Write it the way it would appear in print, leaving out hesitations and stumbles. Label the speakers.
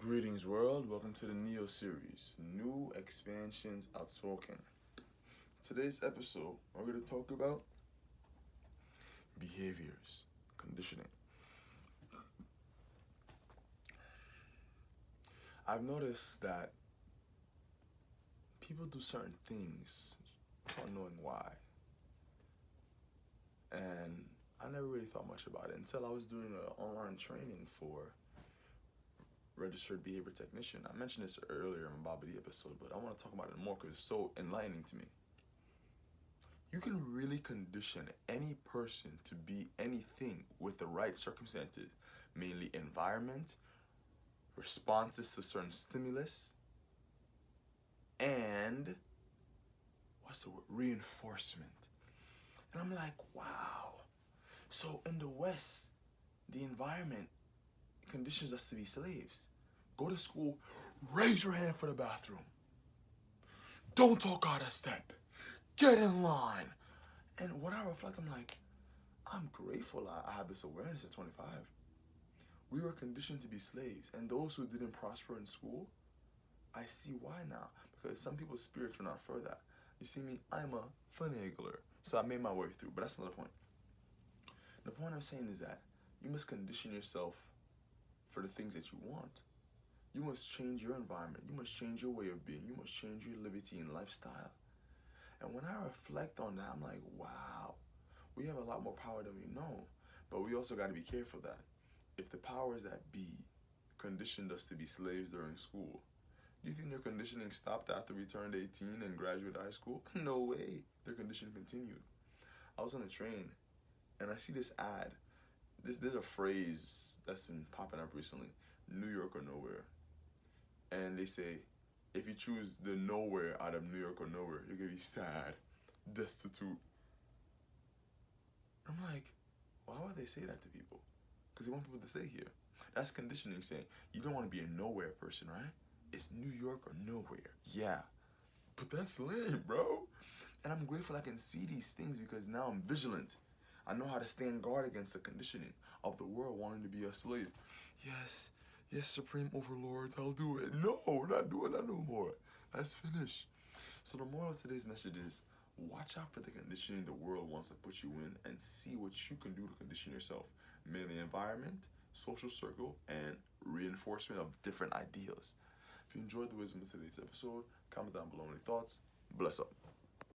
Speaker 1: Greetings, world. Welcome to the Neo series, New Expansions Outspoken. Today's episode, we're going to talk about behaviors, conditioning. I've noticed that people do certain things without knowing why. And I never really thought much about it until I was doing an online training for registered behavior technician. I mentioned this earlier in my Bobby D episode, but I want to talk about it more because it's so enlightening to me. You can really condition any person to be anything with the right circumstances, mainly environment, responses to certain stimulus, and what's the word? Reinforcement. And I'm like, wow. So in the West, the environment conditions us to be slaves. Go to school, raise your hand for the bathroom. Don't talk out of step. Get in line. And when I reflect, I'm like, I'm grateful I have this awareness at 25. We were conditioned to be slaves. And those who didn't prosper in school, I see why now. Because some people's spirits were not for that. You see me, I'm a finagler. So I made my way through, but that's another point. The point I'm saying is that you must condition yourself for the things that you want. You must change your environment. You must change your way of being. You must change your liberty and lifestyle. And when I reflect on that, I'm like, wow, we have a lot more power than we know. But we also got to be careful that if the powers that be conditioned us to be slaves during school, do you think their conditioning stopped after we turned 18 and graduated high school? No way. Their conditioning continued. I was on a train and I see this ad. There's a phrase that's been popping up recently, New York or nowhere. And they say, if you choose the nowhere out of New York or nowhere, you're going to be sad, destitute. I'm like, why would they say that to people? Because they want people to stay here. That's conditioning, saying, you don't want to be a nowhere person, right? It's New York or nowhere. Yeah. But that's lame, bro. And I'm grateful I can see these things because now I'm vigilant. I know how to stand guard against the conditioning of the world wanting to be a slave. Yes, Supreme Overlord, I'll do it. No, we're not doing that no more. That's finished. So the moral of today's message is, watch out for the conditioning the world wants to put you in and see what you can do to condition yourself. Mainly environment, social circle, and reinforcement of different ideals. If you enjoyed the wisdom of today's episode, comment down below any thoughts. Bless up.